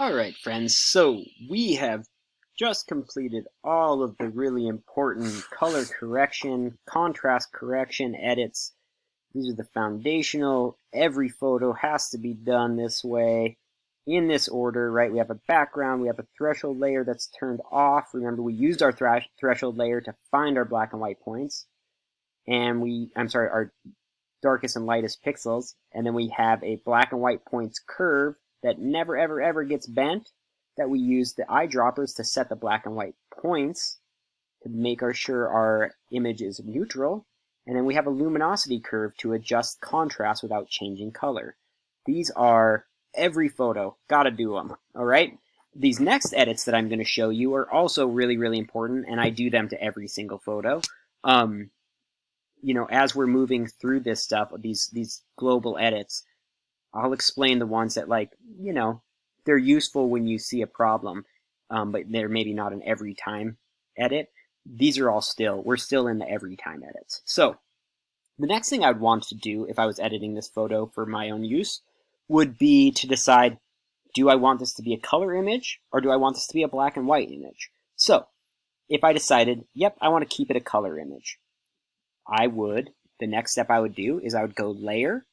Alright friends, so we have just completed all of the really important color correction, contrast correction edits. These are the foundational. Every photo has to be done this way, in this order, right? We have a background, we have a threshold layer that's turned off. Remember, we used our threshold layer to find our black and white points. And our darkest and lightest pixels, and then we have a black and white points curve that never ever ever gets bent, that we use the eyedroppers to set the black and white points to make sure our image is neutral, and then we have a luminosity curve to adjust contrast without changing color. These are every photo, gotta do them, alright? These next edits that I'm going to show you are also really important, and I do them to every single photo. As we're moving through this stuff, these global edits, I'll explain the ones that, they're useful when you see a problem, but they're maybe not an every time edit. These are we're still in the every time edits. So, the next thing I'd want to do if I was editing this photo for my own use would be to decide, do I want this to be a color image, or do I want this to be a black and white image? So, if I decided, yep, I want to keep it a color image, the next step I would do is I would go Layer,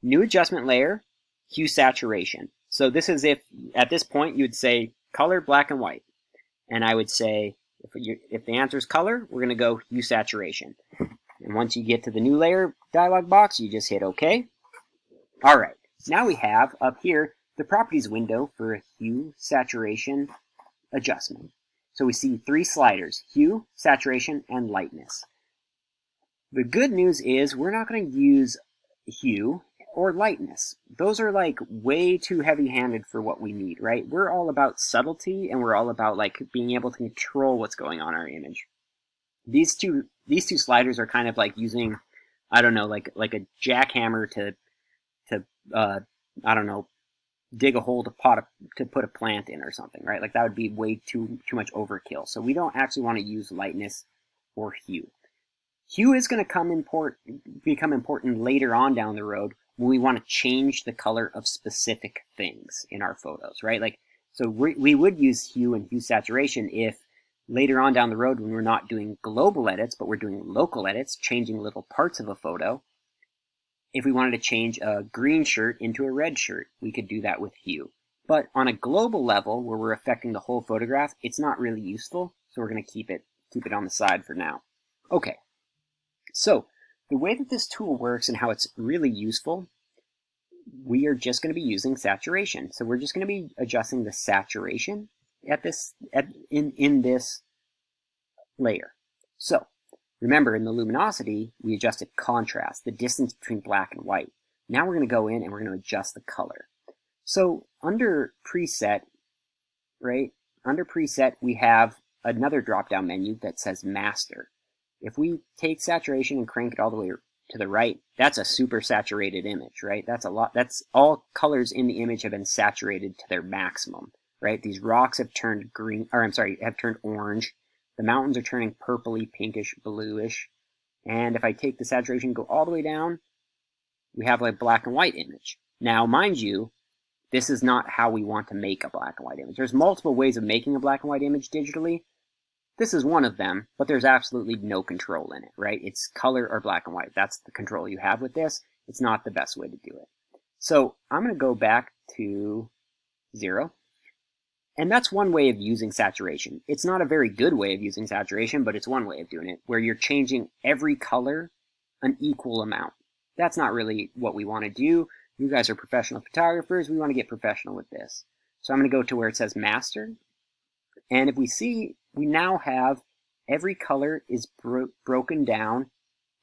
New Adjustment Layer, Hue Saturation. So this is if, at this point, you'd say color, black and white. And I would say, if the answer is color, we're going to go Hue Saturation. And once you get to the New Layer dialog box, you just hit OK. All right, now we have up here the Properties window for a Hue Saturation adjustment. So we see three sliders: Hue, Saturation, and Lightness. The good news is we're not going to use hue or lightness. Those are like way too heavy-handed for what we need, right? We're all about subtlety, and we're all about being able to control what's going on in our image. These two sliders are kind of like using, I don't know, like a jackhammer to I don't know, dig a hole to put a plant in or something, right? Like that would be way too much overkill. So we don't actually want to use lightness or hue. Hue is going to become important later on down the road when we want to change the color of specific things in our photos, right? So we would use hue and hue saturation if later on down the road, when we're not doing global edits, but we're doing local edits, changing little parts of a photo. If we wanted to change a green shirt into a red shirt, we could do that with hue. But on a global level, where we're affecting the whole photograph, it's not really useful, so we're going to keep it on the side for now. Okay. So, the way that this tool works and how it's really useful, we are just going to be using saturation. So we're just going to be adjusting the saturation in this layer. So, remember, in the luminosity, we adjusted contrast, the distance between black and white. Now we're going to go in and we're going to adjust the color. So, under preset, right? Under preset, we have another drop-down menu that says master. If we take saturation and crank it all the way to the right, that's a super saturated image, right? That's all colors in the image have been saturated to their maximum, right? These rocks have turned have turned orange. The mountains are turning purpley, pinkish, bluish. And if I take the saturation and go all the way down, we have a black and white image. Now, mind you, this is not how we want to make a black and white image. There's multiple ways of making a black and white image digitally. This is one of them, but there's absolutely no control in it, right? It's color or black and white. That's the control you have with this. It's not the best way to do it. So I'm going to go back to 0. And that's one way of using saturation. It's not a very good way of using saturation, but it's one way of doing it, where you're changing every color an equal amount. That's not really what we want to do. You guys are professional photographers. We want to get professional with this. So I'm going to go to where it says master. And if we see, we now have every color is broken down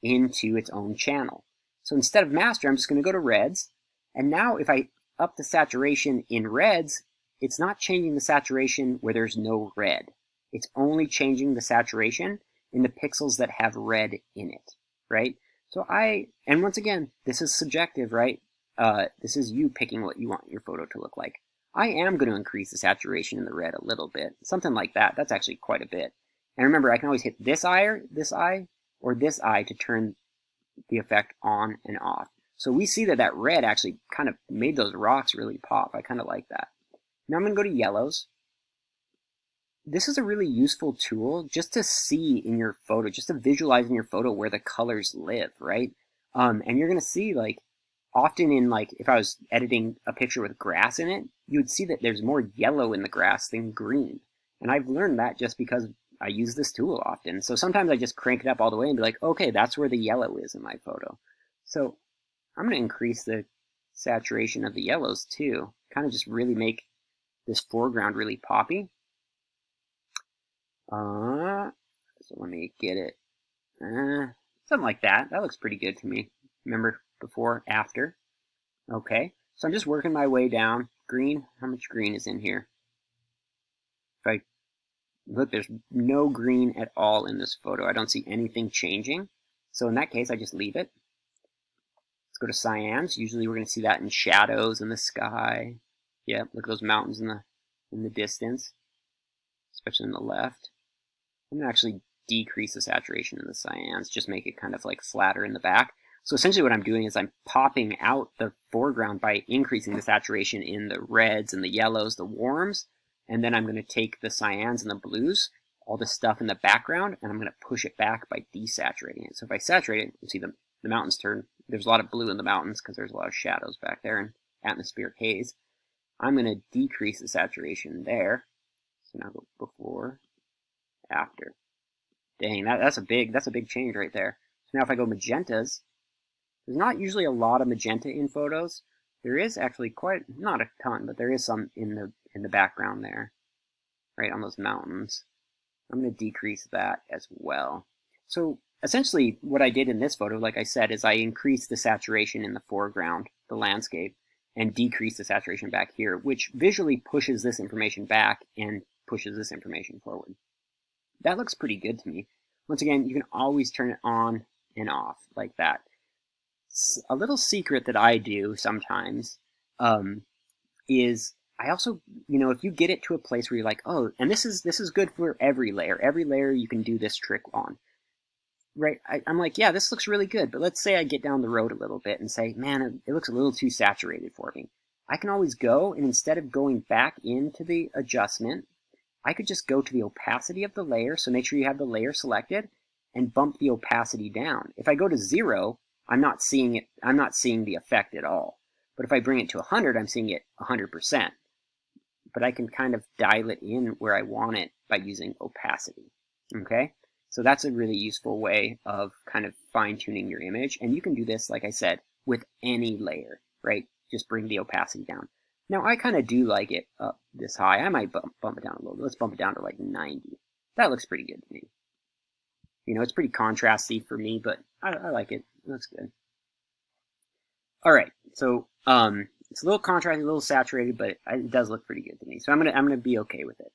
into its own channel. So instead of master, I'm just going to go to reds. And now if I up the saturation in reds, it's not changing the saturation where there's no red. It's only changing the saturation in the pixels that have red in it, right? So and once again, this is subjective, right? This is you picking what you want your photo to look like. I am going to increase the saturation in the red a little bit. Something like that. That's actually quite a bit. And remember, I can always hit this eye, or this eye to turn the effect on and off. So we see that red actually kind of made those rocks really pop. I kind of like that. Now I'm going to go to yellows. This is a really useful tool just to see in your photo, just to visualize in your photo where the colors live, right? And you're going to see, like, often in, like, if I was editing a picture with grass in it, you would see that there's more yellow in the grass than green. And I've learned that just because I use this tool often. So sometimes I just crank it up all the way and be like, okay, that's where the yellow is in my photo. So I'm going to increase the saturation of the yellows too, kind of just really make this foreground really poppy. So let me get it. Something like that. That looks pretty good to me. Remember before, after. Okay, so I'm just working my way down. Green, how much green is in here? If I look, there's no green at all in this photo. I don't see anything changing. So in that case, I just leave it. Let's go to cyans. Usually we're going to see that in shadows in the sky. Yeah, look at those mountains in the distance, especially in the left. I'm going to actually decrease the saturation in the cyans, just make it kind of like flatter in the back. So essentially what I'm doing is I'm popping out the foreground by increasing the saturation in the reds and the yellows, the warms, and then I'm going to take the cyans and the blues, all the stuff in the background, and I'm going to push it back by desaturating it. So if I saturate it, you'll see the mountains turn. There's a lot of blue in the mountains because there's a lot of shadows back there and atmospheric haze. I'm going to decrease the saturation there. So now go before, after. Dang, that's a big change right there. So now if I go magentas, there's not usually a lot of magenta in photos. There is actually not a ton, but there is some in the background there, right on those mountains. I'm going to decrease that as well. So essentially what I did in this photo, like I said, is I increased the saturation in the foreground, the landscape, and decreased the saturation back here, which visually pushes this information back and pushes this information forward. That looks pretty good to me. Once again, you can always turn it on and off like that. A little secret that I do sometimes is I also, if you get it to a place where you're like, oh, and this is good for every layer. Every layer you can do this trick on. Right? I'm like, yeah, this looks really good. But let's say I get down the road a little bit and say, man, it looks a little too saturated for me. I can always go, and instead of going back into the adjustment, I could just go to the opacity of the layer, so make sure you have the layer selected, and bump the opacity down. If I go to 0, I'm not seeing it. I'm not seeing the effect at all. But if I bring it to 100, I'm seeing it 100%. But I can kind of dial it in where I want it by using opacity. Okay? So that's a really useful way of kind of fine-tuning your image. And you can do this, like I said, with any layer, right? Just bring the opacity down. Now, I kind of do like it up this high. I might bump it down a little bit. Let's bump it down to like 90. That looks pretty good to me. It's pretty contrasty for me, but I like it. It looks good. All right, so it's a little contrasty, a little saturated, but it does look pretty good to me. So I'm gonna be okay with it.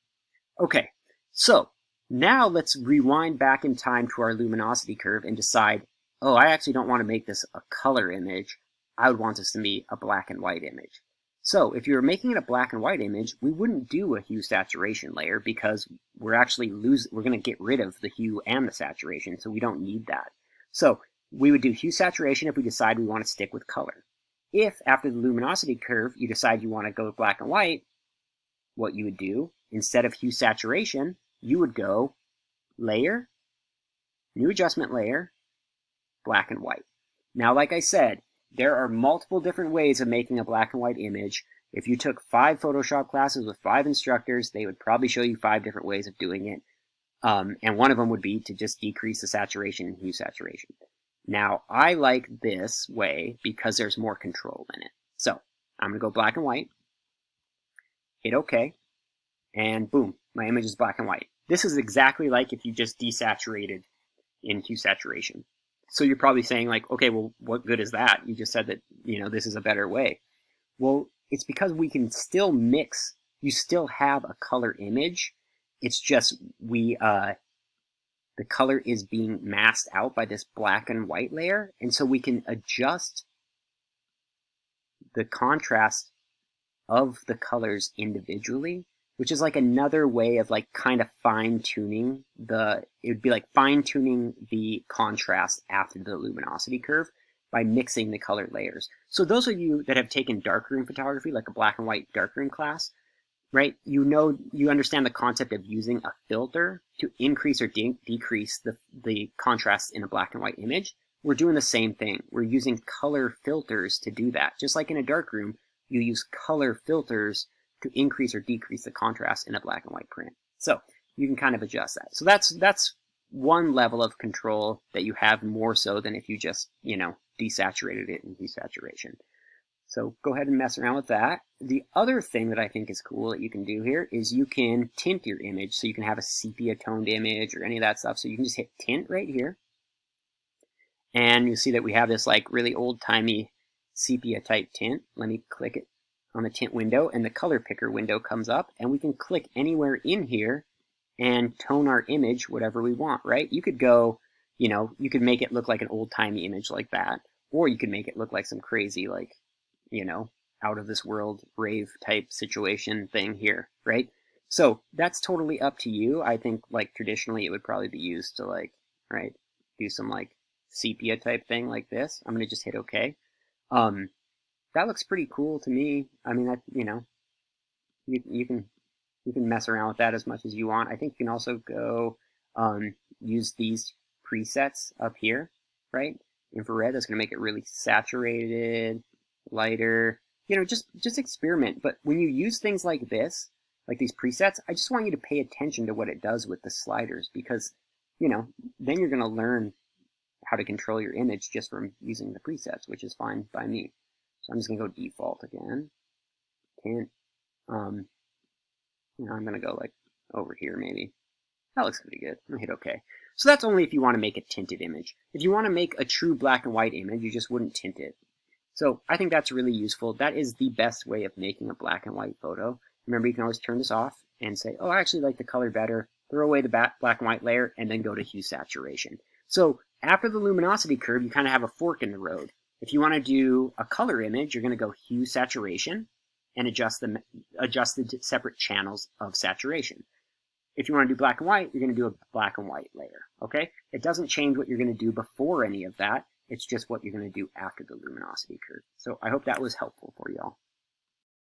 Okay, so now let's rewind back in time to our luminosity curve and decide, oh, I actually don't want to make this a color image. I would want this to be a black and white image. So if you were making it a black and white image, we wouldn't do a hue saturation layer because we're going to get rid of the hue and the saturation, so we don't need that. So we would do hue saturation if we decide we want to stick with color. If after the luminosity curve you decide you want to go with black and white, what you would do, instead of hue saturation, you would go layer, new adjustment layer, black and white. Now, like I said, there are multiple different ways of making a black and white image. If you took 5 Photoshop classes with 5 instructors, they would probably show you 5 different ways of doing it. And one of them would be to just decrease the saturation and hue saturation. Now, I like this way because there's more control in it. So, I'm going to go black and white, hit OK, and boom, my image is black and white. This is exactly like if you just desaturated in hue saturation. So you're probably saying like, okay, well, what good is that? You just said that, this is a better way. Well, it's because we can still mix. You still have a color image. It's just the color is being masked out by this black and white layer. And so we can adjust the contrast of the colors individually, which is like another way of like kind of fine-tuning it would be like fine-tuning the contrast after the luminosity curve by mixing the color layers. So those of you that have taken darkroom photography, like a black and white darkroom class, right? You understand the concept of using a filter to increase or decrease the contrast in a black and white image. We're doing the same thing. We're using color filters to do that. Just like in a darkroom, you use color filters to increase or decrease the contrast in a black and white print. So you can kind of adjust that. So that's one level of control that you have more so than if you just, desaturated it in hue saturation. So go ahead and mess around with that. The other thing that I think is cool that you can do here is you can tint your image. So you can have a sepia toned image or any of that stuff. So you can just hit tint right here. And you'll see that we have this like really old-timey sepia type tint. Let me click it on the tint window and the color picker window comes up and we can click anywhere in here and tone our image whatever we want, right? You could go, you could make it look like an old-timey image like that, or you could make it look like some crazy like, out of this world rave type situation thing here, right? So that's totally up to you. I think like traditionally it would probably be used to like, right, do some like sepia type thing like this. I'm going to just hit OK. That looks pretty cool to me. I mean, you can mess around with that as much as you want. I think you can also go use these presets up here, right? Infrared, that's going to make it really saturated, lighter. Just experiment. But when you use things like this, like these presets, I just want you to pay attention to what it does with the sliders because, then you're going to learn how to control your image just from using the presets, which is fine by me. So I'm just going to go default again. Tint. I'm going to go like over here maybe. That looks pretty good. I'm going to hit OK. So that's only if you want to make a tinted image. If you want to make a true black and white image, you just wouldn't tint it. So I think that's really useful. That is the best way of making a black and white photo. Remember, you can always turn this off and say, oh, I actually like the color better. Throw away the black and white layer and then go to hue saturation. So after the luminosity curve, you kind of have a fork in the road. If you want to do a color image, you're going to go hue saturation and adjust the separate channels of saturation. If you want to do black and white, you're going to do a black and white layer, okay? It doesn't change what you're going to do before any of that. It's just what you're going to do after the luminosity curve. So I hope that was helpful for y'all.